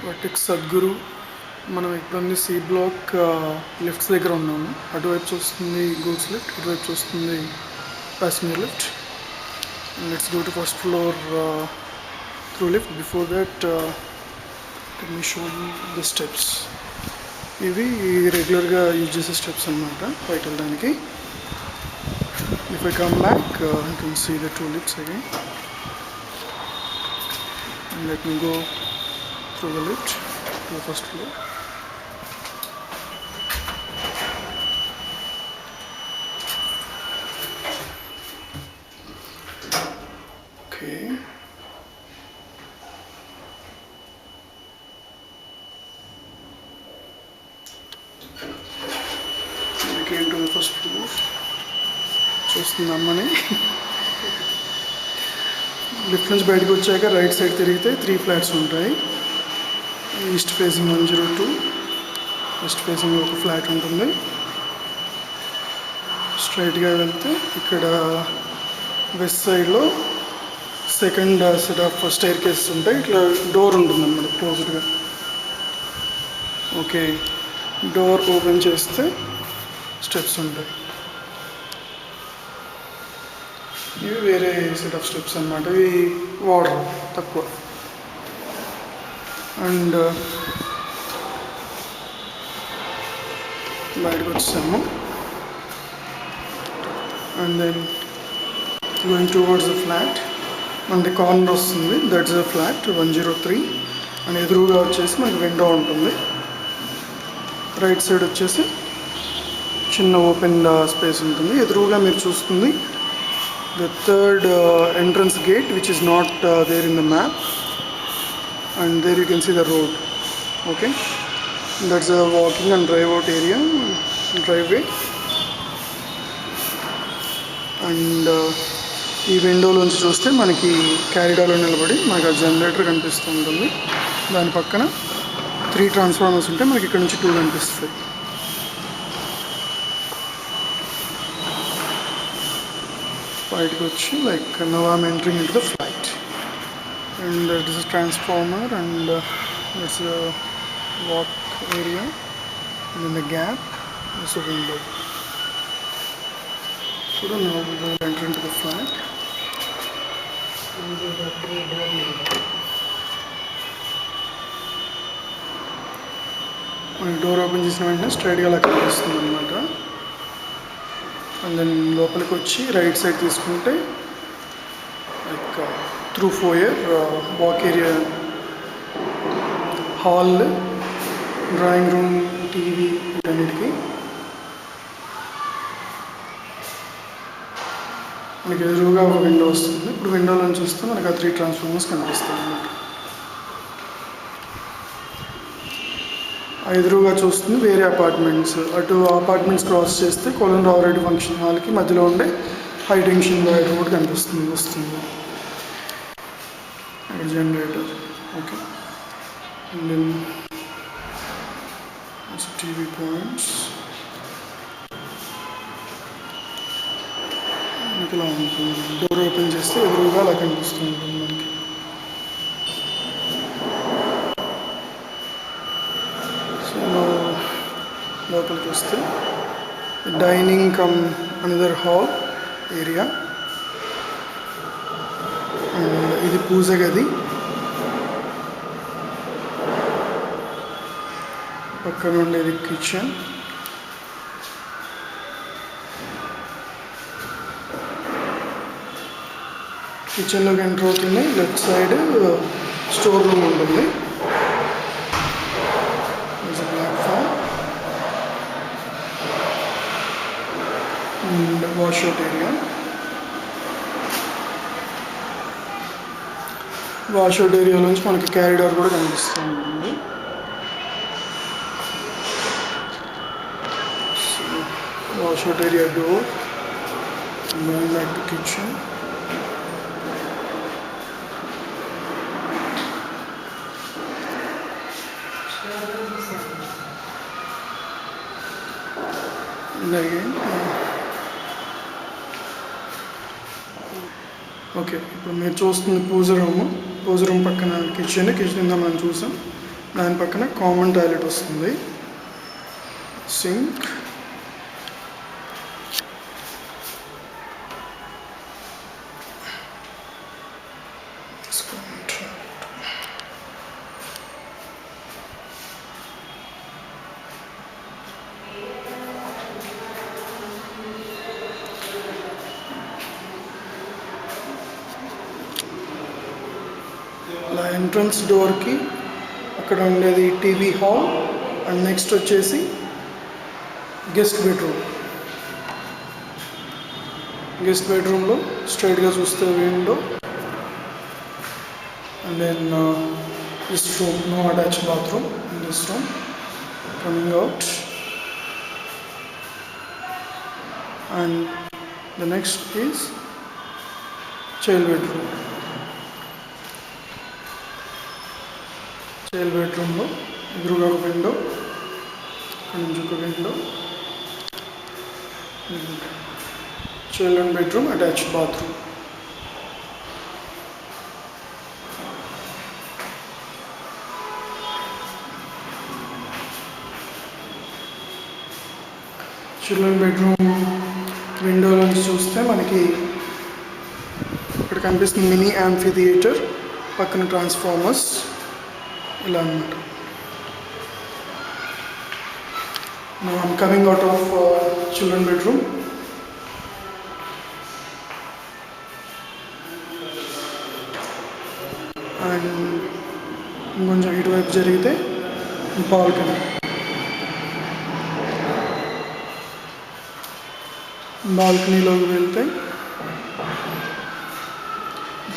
Vertex Sadhguru. మనం ఇప్పుడు C black lifts దగ్గర ఉన్నాము. అటువైపు చూస్తుంది గూడ్స్ లిఫ్ట్, ఇటువైపు చూస్తుంది passenger lift. Let's go to first floor through lift. Before that let me show you the steps. ఇవి రెగ్యులర్గా యూజ్ చేసే స్టెప్స్ అన్నమాట పైకి వెళ్ళడానికి. If I come back you can see the two lifts again. Let me go through the lift to the first floor. Okay. We came to the first floor. చూస్తున్నామని lift నుంచి బయటకు వచ్చాక right side తిరిగితే 3 flats ఉంటాయి. East facing 102, west facing ఒక flat ఉంటుంది. స్ట్రైట్గా వెళ్తే ఇక్కడ వెస్ట్ సైడ్లో second set of staircases ఉంటాయి. ఇట్లా డోర్ ఉంటుంది అన్నమాట క్లోజ్డ్గా. ఓకే, డోర్ ఓపెన్ చేస్తే స్టెప్స్ ఉంటాయి. ఇవి వేరే సెట్ ఆఫ్ స్టెప్స్ అన్నమాట. ఇవి వాటర్ తక్కువ. అండ్ బయటకు వచ్చాము. And then going towards the flat. మనకి కార్నర్ వస్తుంది, దట్స్ ద ఫ్లాట్ 103. అండ్ ఎదురుగా వచ్చేసి మనకి విండో ఉంటుంది. రైట్ సైడ్ వచ్చేసి చిన్న ఓపెన్ స్పేస్ ఉంటుంది. ఎదురుగా మీరు చూస్తుంది the third entrance gate which is not there in the map. And there you can see the road. Okay, that's a walking and drive out area, driveway. And ఈ విండోలోంచి చూస్తే మనకి క్యారిడార్లో నిలబడి మనకి ఆ జనరేటర్ కనిపిస్తూ ఉంటుంది. దాని పక్కన 3 ట్రాన్స్ఫార్మర్స్ ఉంటాయి. మనకి ఇక్కడ నుంచి 2 కనిపిస్తాయి. బయటకు వచ్చి like now I am entering into the flight. And that is a transformer, and it's a walk area, and in the gap is a window. So now we will enter into the flat. మన door open చేసిన వెంటనే స్ట్రైట్గా అలా కనిపిస్తుంది అన్నమాట. And then లోపలికి వచ్చి right side తీసుకుంటే like through foyer walk area, hall, drawing room, TV, వీటన్నిటికీ మనకి ఎదురుగా ఒక విండో వస్తుంది. ఇప్పుడు విండోలో చూస్తే మనకి ఆ 3 ట్రాన్స్ఫార్మర్స్ కనిపిస్తాయి అన్నమాట. ఎదురుగా చూస్తుంది వేరే అపార్ట్మెంట్స్. అటు అపార్ట్మెంట్స్ క్రాస్ చేస్తే కోదండరామిరెడ్డి ఫంక్షన్ హాల్కి మధ్యలో ఉండే హై టెన్షన్ వైర్ రోడ్ వస్తుంది. Generator. Okay, and then there's TV points. ఇలా ఉంటుంది. డోర్ ఓపెన్ చేస్తే ఎదురుగా అలా కనిపిస్తూ ఉంటుంది మనకి. సో లోపలికి వస్తే dining come another hall area. ఇది పూజ గది. పక్కన ఉండేది కిచెన్. కిచెన్లోకి ఎంటర్ అవుతుంది. లెఫ్ట్ సైడ్ స్టోర్ రూమ్ ఉంటుంది. Platform and washout area. Washout area నుంచి మనకి క్యారిడార్ కూడా కనిపిస్తుంది. Washout area door, going back to kitchen. And again okay, ఇప్పుడు మీరు చూస్తుంది పూజ రూమ్. పూజ రూమ్ పక్కన కిచెన్. కిచెన్ మనం చూసాం. దాని పక్కన కామన్ టాయిలెట్ వస్తుంది, సింక్, ఇలా ఎంట్రన్స్ డోర్కి అక్కడ ఉండేది టీవీ హాల్. అండ్ నెక్స్ట్ వచ్చేసి గెస్ట్ బెడ్రూమ్. గెస్ట్ బెడ్రూమ్లో స్ట్రైట్గా చూస్తే window, and then this room, no attached bathroom in this room. Coming out, and the next is child bedroom. Child బెడ్రూమ్లో ఎదురుగా ఒక విండో, అక్కడి నుంచి ఒక window. Children bedroom, attached bathroom. Children bedroom window నుంచి చూస్తే మనకి ఇక్కడ కనిపిస్తుంది మినీ యాంఫీ థియేటర్, పక్కన ట్రాన్స్ఫార్మర్స్, ఇలా అన్నమాట. Now I'm coming out of children bedroom. And ఇంకొంచెం ఇటువైపు జరిగితే బాల్కనీ. బాల్కనీలోకి వెళ్తే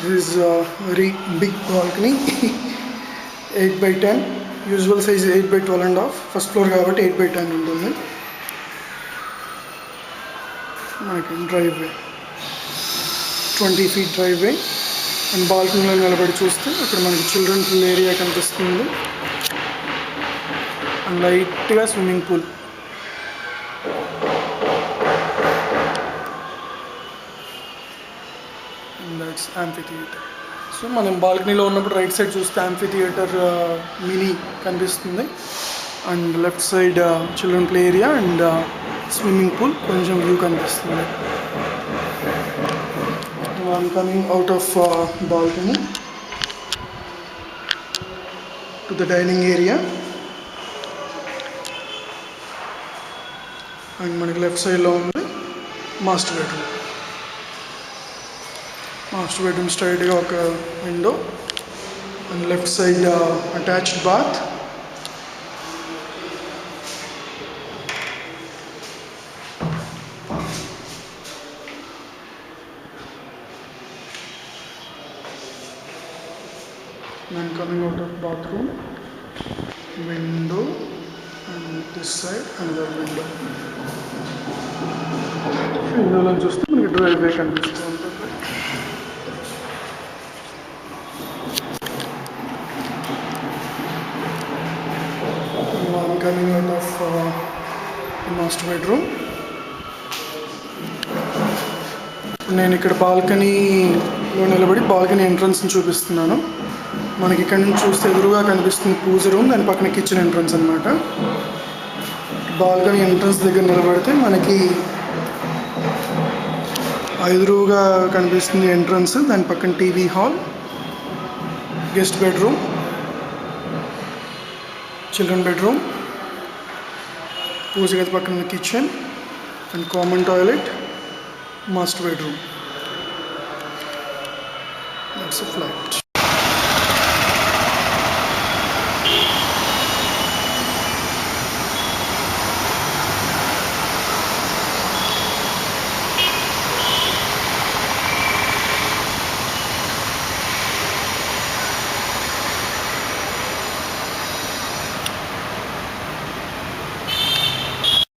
this is very big balcony, 8x10. Usual size 8x12.5. First floor కాబట్టి 8x10 ఉంటుంది. మనకి డ్రైవ్వే, 20 feet డ్రైవ్వే. అండ్ బాల్కనీలో నిలబడి చూస్తే అక్కడ మనకి చిల్డ్రన్ ప్లే ఏరియా కనిపిస్తుంది, అండ్ లైట్గా swimming pool. And that's amphitheatre. So మనం బాల్కనీలో ఉన్నప్పుడు రైట్ సైడ్ చూస్తే యాంఫీ థియేటర్ మినీ కనిపిస్తుంది, and left side children play area and swimming pool కొంచెం వ్యూ కనిపిస్తుంది. I'm coming out of balcony to the dining area. And మనకి left సైడ్లో ఉంది మాస్టర్ బెడ్రూమ్. మాస్టర్ బెడ్రూమ్ స్ట్రైట్గా ఒక window, and left side attached bath. Then coming out of bathroom, window, and this side another window. విండోలో చూస్తే మనకి డ్రైవే కనిపిస్తూ ఉంటుంది. I'm coming out of the master bedroom. నేను ఇక్కడ బాల్కనీలో నిలబడి బాల్కనీ ఎంట్రన్స్ని చూపిస్తున్నాను. మనకి ఇక్కడ నుంచి చూస్తే ఎదురుగా కనిపిస్తుంది పూజ రూమ్, దాని పక్కన కిచెన్ ఎంట్రన్స్ అనమాట. బాల్కనీ ఎంట్రన్స్ దగ్గర నిలబడితే మనకి ఎదురుగా కనిపిస్తుంది ఎంట్రన్స్, దాని పక్కన TV hall, guest bedroom, children bedroom, puja గది పక్కన kitchen and common toilet, master bedroom. That's a flat.